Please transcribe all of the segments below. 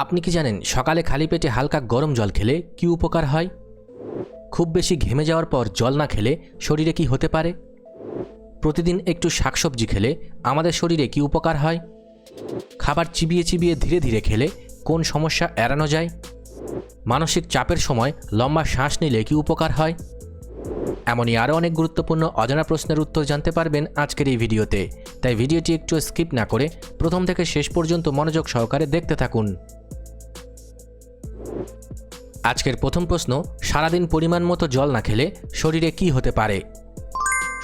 আপনি কি জানেন সকালে খালি পেটে হালকা গরম জল খেলে কি উপকার হয়? খুব বেশি ঘেমে যাওয়ার পর জল না খেলে শরীরে কি হতে পারে? প্রতিদিন একটু শাকসবজি খেলে আমাদের শরীরে কি উপকার হয়? খাবার চিবিয়ে চিবিয়ে ধীরে ধীরে খেলে কোন সমস্যা এড়ানো যায়? মানসিক চাপের সময় লম্বা শ্বাস নিলে কি উপকার হয়? এমনই আরও অনেক গুরুত্বপূর্ণ অজানা প্রশ্নের উত্তর জানতে পারবেন আজকের এই ভিডিওতে। তাই ভিডিওটি একটু স্কিপ না করে প্রথম থেকে শেষ পর্যন্ত মনোযোগ সহকারে দেখতে থাকুন। আজকের প্রথম প্রশ্ন, সারাদিন পরিমাণ মতো জল না খেলে শরীরে কি হতে পারে?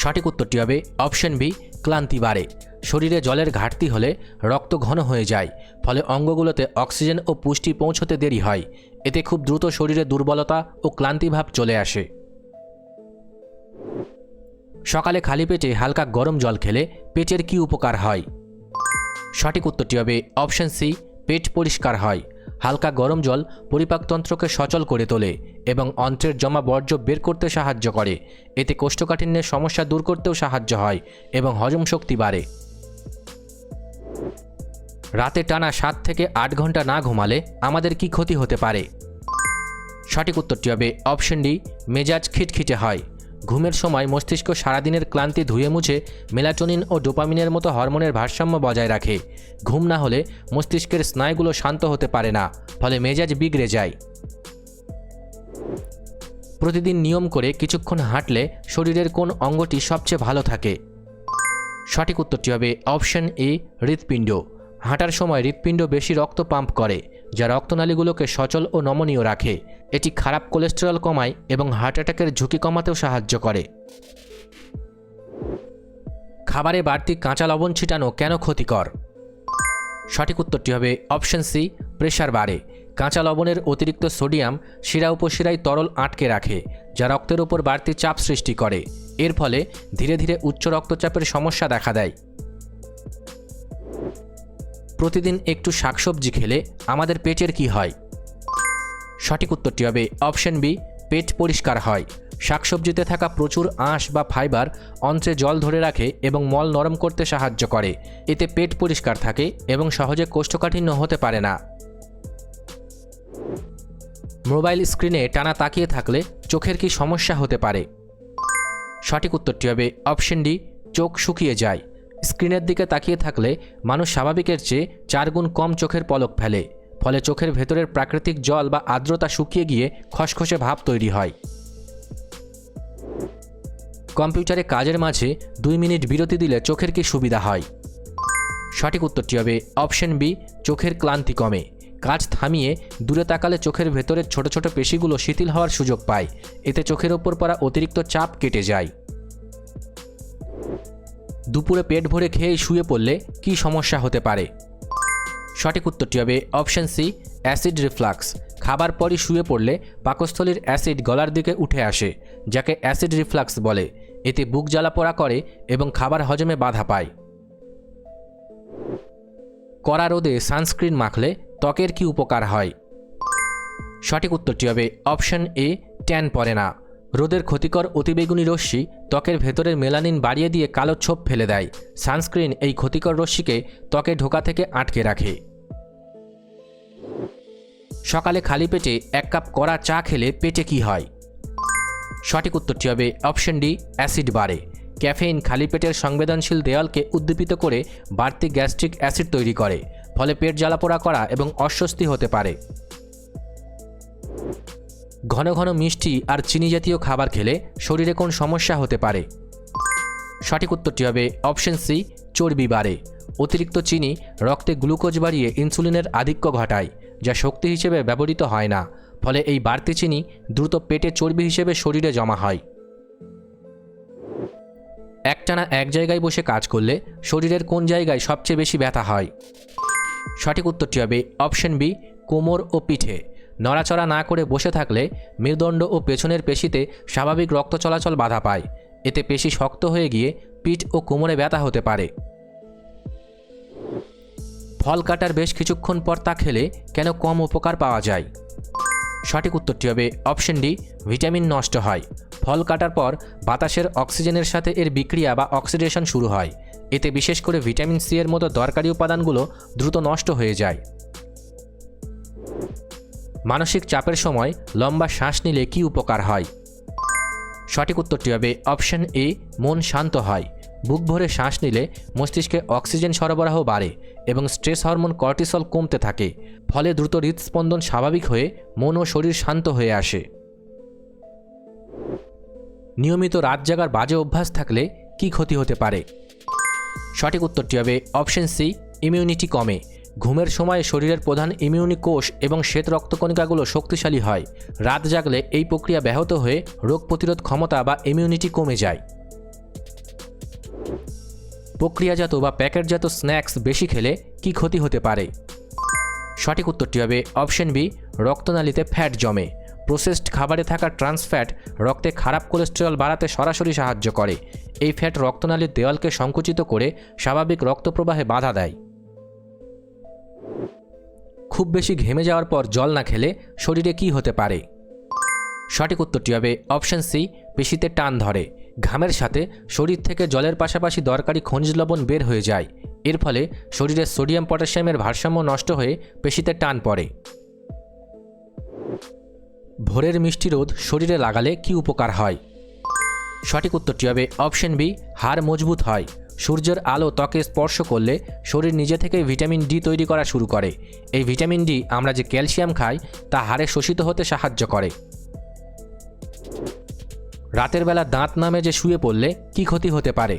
সঠিক উত্তরটি হবে অপশন বি, ক্লান্তি বাড়ে। শরীরে জলের ঘাটতি হলে রক্ত ঘন হয়ে যায়, ফলে অঙ্গগুলোতে অক্সিজেন ও পুষ্টি পৌঁছতে দেরি হয়। এতে খুব দ্রুত শরীরে দুর্বলতা ও ক্লান্তিভাব চলে আসে। সকালে খালি পেটে হালকা গরম জল খেলে পেটের কি উপকার হয়? সঠিক উত্তরটি হবে অপশন সি, পেট পরিষ্কার হয়। হালকা গরম জল পরিপাকতন্ত্রকে সচল করে তোলে এবং অন্ত্রের জমা বর্জ্য বের করতে সাহায্য করে। এতে কোষ্ঠকাঠিন্যের সমস্যা দূর করতেও সাহায্য হয় এবং হজম শক্তি বাড়ে। রাতে টানা 7 থেকে 8 ঘন্টা না ঘুমালে আমাদের কি ক্ষতি হতে পারে? সঠিক উত্তরটি হবে অপশন ডি, মেজাজ খিটখিটে হয়। ঘুমের সময় মস্তিষ্ক সারাদিনের ক্লান্তি ধুয়ে মুছে মেলাটোনিন ও ডোপামিনের মতো হরমোনের ভারসাম্য বজায় রাখে। ঘুম না হলে মস্তিষ্কের স্নায়ুগুলো শান্ত হতে পারে না, ফলে মেজাজ বিগড়ে যায়। প্রতিদিন নিয়ম করে কিছুক্ষণ হাঁটলে শরীরের কোন অঙ্গটি সবচেয়ে ভালো থাকে? সঠিক উত্তরটি হবে অপশন এ, হৃৎপিণ্ড। হাঁটার সময় হৃৎপিণ্ড বেশি রক্ত পাম্প করে, যা রক্তনালীগুলোকে সচল ও নমনীয় রাখে। এটি খারাপ কোলেস্টেরল কমায় এবং হার্ট অ্যাটাকের ঝুঁকি কমাতেও সাহায্য করে। খাবারে বাড়তি কাঁচা লবণ ছিটানো কেন ক্ষতিকর? সঠিক উত্তরটি হবে অপশন সি, প্রেশার বাড়ে। কাঁচা লবণের অতিরিক্ত সোডিয়াম শিরা উপশিরায় তরল আটকে রাখে, যা রক্তের উপর বাড়তি চাপ সৃষ্টি করে। এর ফলে ধীরে ধীরে উচ্চ রক্তচাপের সমস্যা দেখা দেয়। প্রতিদিন একটু শাকসবজি খেলে আমাদের পেটের কি হয়? সঠিক উত্তরটি হবে অপশন বি, পেট পরিষ্কার হয়। শাকসবজিতে থাকা প্রচুর আঁশ বা ফাইবার অন্ত্রে জল ধরে রাখে এবং মল নরম করতে সাহায্য করে। এতে পেট পরিষ্কার থাকে এবং সহজে কোষ্ঠকাঠিন্য হতে পারে না। মোবাইল স্ক্রিনে টানা তাকিয়ে থাকলে চোখের কি সমস্যা হতে পারে? সঠিক উত্তরটি হবে অপশন ডি, চোখ শুকিয়ে যায়। স্ক্রিনের দিকে তাকিয়ে থাকলে মানুষ স্বাভাবিকের চেয়ে 4 গুণ কম চোখের পলক ফেলে, ফলে চোখের ভেতরের প্রাকৃতিক জল বা আর্দ্রতা শুকিয়ে গিয়ে খসখসে ভাব তৈরি হয়। কম্পিউটারে কাজের মাঝে 2 মিনিট বিরতি দিলে চোখের কি সুবিধা হয়? সঠিক উত্তরটি হবে অপশন বি, চোখের ক্লান্তি কমে। কাজ থামিয়ে দূরে তাকালে চোখের ভেতরের ছোট ছোট পেশিগুলো শিথিল হওয়ার সুযোগ পায়। এতে চোখের ওপর পড়া অতিরিক্ত চাপ কেটে যায়। দুপুরে পেট ভরে খেয়ে শুয়ে পড়লে কি সমস্যা হতে পারে? সঠিক উত্তরটি হবে অপশন সি, অ্যাসিড রিফ্লাক্স। খাবার পরই শুয়ে পড়লে পাকস্থলীর অ্যাসিড গলার দিকে উঠে আসে, যাকে অ্যাসিড রিফ্লাক্স বলে। এতে বুক জ্বালাপোড়া করে এবং খাবার হজমে বাধা পায়। কড়া রোদে সানস্ক্রিন মাখলে ত্বকের কি উপকার হয়? সঠিক উত্তরটি হবে অপশন এ, ট্যান পড়ে না। রোদের ক্ষতিকর অতিবেগুনি রশ্মি ত্বকের ভেতরের মেলানিন বাড়িয়ে দিয়ে কালো ছোপ ফেলে দেয়। সানস্ক্রিন এই ক্ষতিকর রশ্মিকে ত্বকে ঢোকা থেকে আটকে রাখে। সকালে খালি পেটে 1 কাপ কড়া চা খেলে পেটে কি হয়? সঠিক উত্তরটি হবে অপশন ডি, অ্যাসিড বাড়ে। ক্যাফেইন খালি পেটের সংবেদনশীল দেয়ালকে উদ্দীপিত করে বাড়তি গ্যাস্ট্রিক অ্যাসিড তৈরি করে, ফলে পেট জ্বালাপোড়া করা এবং অস্বস্তি হতে পারে। ঘন ঘন মিষ্টি আর চিনি জাতীয় খাবার খেলে শরীরে কোন সমস্যা হতে পারে? সঠিক উত্তরটি হবে অপশন সি, চর্বি বাড়ে। অতিরিক্ত চিনি রক্তে গ্লুকোজ বাড়িয়ে ইনসুলিনের আধিক্য ঘটায়, যা শক্তি হিসেবে ব্যবহৃত হয় না। ফলে এই বাড়তি চিনি দ্রুত পেটে চর্বি হিসেবে শরীরে জমা হয়। একটানা এক জায়গায় বসে কাজ করলে শরীরের কোন জায়গায় সবচেয়ে বেশি ব্যথা হয়? সঠিক উত্তরটি হবে অপশন বি, কোমর ও পিঠে। নড়াচড়া না করে বসে থাকলে মেরুদণ্ড ও পেছনের পেশিতে স্বাভাবিক রক্ত চলাচল বাধা পায়। এতে পেশি শক্ত হয়ে গিয়ে পিঠ ও কোমরে ব্যথা হতে পারে। ফল কাটার বেশ কিছুক্ষণ পর তা খেলে কেন কম উপকার পাওয়া যায়? সঠিক উত্তরটি হবে অপশন ডি, ভিটামিন নষ্ট হয়। ফল কাটার পর বাতাসের অক্সিজেনের সাথে এর বিক্রিয়া বা অক্সিডেশন শুরু হয়। এতে বিশেষ করে ভিটামিন সি এর মতো দরকারি উপাদানগুলো দ্রুত নষ্ট হয়ে যায়। মানসিক চাপের সময় লম্বা শ্বাস নিলে কী উপকার হয়? সঠিক উত্তরটি হবে অপশন এ, মন শান্ত হয়। বুক ভরে শ্বাস নিলে মস্তিষ্কে অক্সিজেন সরবরাহ বাড়ে এবং স্ট্রেস হরমোন কর্টিসল কমতে থাকে, ফলে দ্রুত হৃদস্পন্দন স্বাভাবিক হয়ে মন ও শরীর শান্ত হয়ে আসে। নিয়মিত রাত জাগার বাজে অভ্যাস থাকলে কী ক্ষতি হতে পারে? সঠিক উত্তরটি হবে অপশন সি, ইমিউনিটি কমে। ঘুমের সময় শরীরের প্রধান ইমিউনি কোষ এবং শ্বেত রক্তকণিকাগুলো শক্তিশালী হয়। রাত জাগলে এই প্রক্রিয়া ব্যাহত হয়ে রোগ প্রতিরোধ ক্ষমতা বা ইমিউনিটি কমে যায়। প্রক্রিয়াজাত বা প্যাকেটজাত স্ন্যাক্স বেশি খেলে কী ক্ষতি হতে পারে? সঠিক উত্তরটি হবে অপশন বি, রক্তনালীতে ফ্যাট জমে। প্রসেসড খাবারে থাকা ট্রান্স ফ্যাট রক্তে খারাপ কোলেস্টেরল বাড়াতে সরাসরি সাহায্য করে। এই ফ্যাট রক্তনালীর দেওয়ালকে সংকুচিত করে স্বাভাবিক রক্তপ্রবাহে বাধা দেয়। খুব বেশি ঘেমে যাওয়ার পর জল না খেলে শরীরে কী হতে পারে? সঠিক উত্তরটি হবে অপশন সি, পেশিতে টান ধরে। ঘামের সাথে শরীর থেকে জলের পাশাপাশি দরকারি খনিজ লবণ বের হয়ে যায়। এর ফলে শরীরের সোডিয়াম পটাশিয়ামের ভারসাম্য নষ্ট হয়ে পেশিতে টান পড়ে। ভোরের মিষ্টি রোদ শরীরে লাগালে কী উপকার হয়? সঠিক উত্তরটি হবে অপশন বি, হাড় মজবুত হয়। সূর্যের আলো ত্বকে স্পর্শ করলে শরীর নিজে থেকেই ভিটামিন ডি তৈরি করা শুরু করে। এই ভিটামিন ডি আমরা যে ক্যালসিয়াম খাই তা হাড়ে শোষিত হতে সাহায্য করে। রাতের বেলা দাঁত না মেজে শুয়ে পড়লে কী ক্ষতি হতে পারে?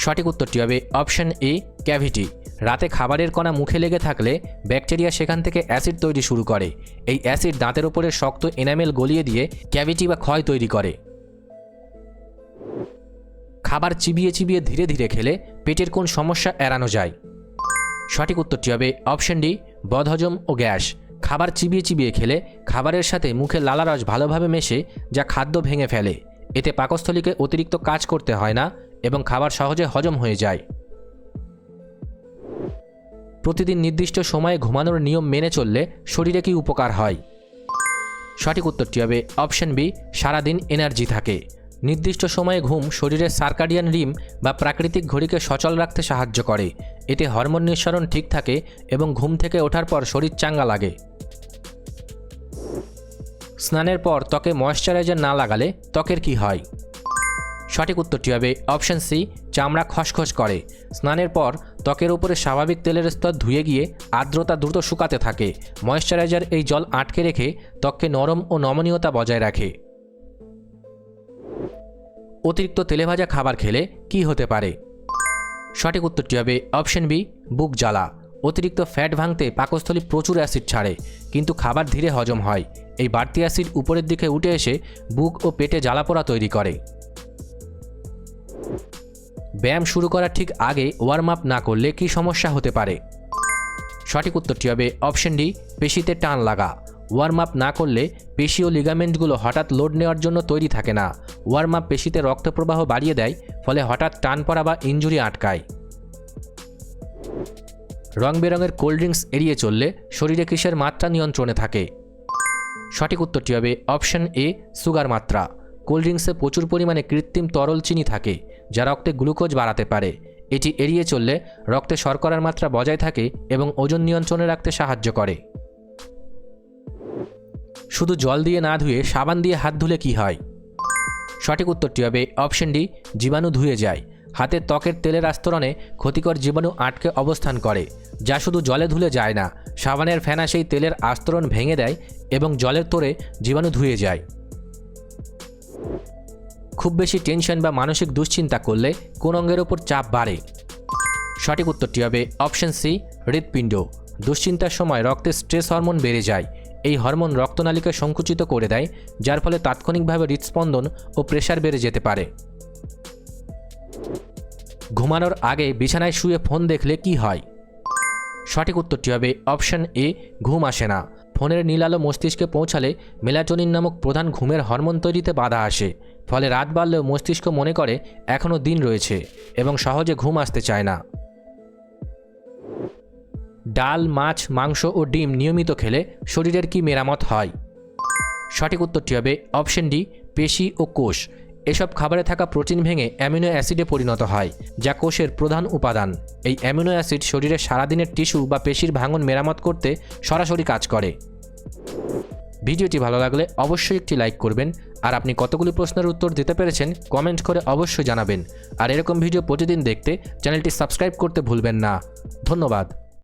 সঠিক উত্তরটি হবে অপশন এ, ক্যাভিটি। রাতে খাবারের কণা মুখে লেগে থাকলে ব্যাকটেরিয়া সেখান থেকে অ্যাসিড তৈরি শুরু করে। এই অ্যাসিড দাঁতের ওপরে শক্ত এনামেল গলিয়ে দিয়ে ক্যাভিটি বা ক্ষয় তৈরি করে। খাবার চিবিয়ে চিবিয়ে ধীরে ধীরে খেলে পেটের কোন সমস্যা এড়ানো যায়? সঠিক উত্তরটি হবে অপশন ডি, বদহজম ও গ্যাস। খাবার চিবিয়ে চিবিয়ে খেলে খাবারের সাথে মুখে লালারস ভালোভাবে মেশে যা খাদ্য ভেঙে ফেলে। এতে পাকস্থলীকে অতিরিক্ত কাজ করতে হয় না এবং খাবার সহজে হজম হয়ে যায়। প্রতিদিন নির্দিষ্ট সময়ে ঘুমানোর নিয়ম মেনে চললে শরীরে কী উপকার হয়? সঠিক উত্তরটি হবে অপশন বি, সারাদিন এনার্জি থাকে। নির্দিষ্ট সময়ে ঘুম শরীরের সার্কাডিয়ান রিম বা প্রাকৃতিক ঘড়িকে সচল রাখতে সাহায্য করে। এতে হরমোন নিঃসরণ ঠিক থাকে এবং ঘুম থেকে ওঠার পর শরীর চাঙ্গা লাগে। স্নানের পর ত্বকে ময়েশ্চারাইজার না লাগালে ত্বকের কী হয়? সঠিক উত্তরটি হবে অপশন সি, চামড়া খসখস করে। স্নানের পর ত্বকের উপরে স্বাভাবিক তেলের স্তর ধুয়ে গিয়ে আর্দ্রতা দ্রুত শুকাতে থাকে। ময়েশ্চারাইজার এই জল আটকে রেখে ত্বককে নরম ও নমনীয়তা বজায় রাখে। অতিরিক্ত তেলেভাজা খাবার খেলে কী হতে পারে? সঠিক উত্তরটি হবে অপশন বি, বুক জ্বালা। অতিরিক্ত ফ্যাট ভাঙতে পাকস্থলী প্রচুর অ্যাসিড ছাড়ে, কিন্তু খাবার ধীরে হজম হয়। এই বাড়তি অ্যাসিড উপরের দিকে উঠে এসে বুক ও পেটে জ্বালাপোড়া তৈরি করে। ব্যায়াম শুরু করার ঠিক আগে ওয়ার্ম আপ না করলে কী সমস্যা হতে পারে? সঠিক উত্তরটি হবে অপশন ডি, পেশিতে টান লাগা। ওয়ার্ম আপ না করলে পেশি ও লিগামেন্টগুলো হঠাৎ লোড নেওয়ার জন্য তৈরি থাকে না। ওয়ার্ম আপ পেশিতে রক্তপ্রবাহ বাড়িয়ে দেয়, ফলে হঠাৎ টান পড়া বা ইনজুরি আটকায়। রং বেরঙের কোল্ড ড্রিঙ্কস এড়িয়ে চললে শরীরে কিসের মাত্রা নিয়ন্ত্রণে থাকে? সঠিক উত্তরটি হবে অপশন এ, সুগার মাত্রা। কোল্ড ড্রিঙ্কসে প্রচুর পরিমাণে কৃত্রিম তরল চিনি থাকে, যা রক্তে গ্লুকোজ বাড়াতে পারে। এটি এড়িয়ে চললে রক্তে শর্করার মাত্রা বজায় থাকে এবং ওজন নিয়ন্ত্রণে রাখতে সাহায্য করে। শুধু জল দিয়ে না ধুয়ে সাবান দিয়ে হাত ধুলে কী হয়? সঠিক উত্তরটি হবে অপশন ডি, জীবাণু ধুয়ে যায়। হাতের ত্বকের তেলের আস্তরণে ক্ষতিকর জীবাণু আটকে অবস্থান করে, যা শুধু জলে ধুলে যায় না। সাবানের ফেনা সেই তেলের আস্তরণ ভেঙে দেয় এবং জলের তোড়ে জীবাণু ধুয়ে যায়। খুব বেশি টেনশন বা মানসিক দুশ্চিন্তা করলে কোন অঙ্গের ওপর চাপ বাড়ে? সঠিক উত্তরটি হবে অপশন সি, হৃৎপিণ্ড। দুশ্চিন্তার সময় রক্তে স্ট্রেস হরমোন বেড়ে যায়। এই হরমোন রক্তনালীকে সংকুচিত করে দেয়, যার ফলে তাৎক্ষণিকভাবে হৃদস্পন্দন ও প্রেশার বেড়ে যেতে পারে। ঘুমানোর আগে বিছানায় শুয়ে ফোন দেখলে কি হয়? সঠিক উত্তরটি হবে অপশন এ, ঘুম আসে না। ফোনের নীল আলো মস্তিষ্কে পৌঁছালে মেলাটোনিন নামক প্রধান ঘুমের হরমোন তৈরিতে বাধা আসে, ফলে রাত বাড়লেও মস্তিষ্ক মনে করে এখনও দিন রয়েছে এবং সহজে ঘুম আসতে চায় না। ডাল, মাছ, মাংস ও ডিম নিয়মিত খেলে শরীরের কি মেরামত হয়? সঠিক উত্তরটি হবে অপশন ডি, পেশি ও কোষ। এসব খাবারে থাকা প্রোটিন ভেঙে অ্যামিনো অ্যাসিডে পরিণত হয়, যা কোষের প্রধান উপাদান। এই অ্যামিনো অ্যাসিড শরীরের সারাদিনের টিস্যু বা পেশির ভাঙন মেরামত করতে সরাসরি কাজ করে। ভিডিওটি ভালো লাগলে অবশ্যই একটি লাইক করবেন, আর আপনি কতগুলি প্রশ্নের উত্তর দিতে পেরেছেন কমেন্ট করে অবশ্যই জানাবেন। আর এরকম ভিডিও প্রতিদিন দেখতে চ্যানেলটি সাবস্ক্রাইব করতে ভুলবেন না। ধন্যবাদ।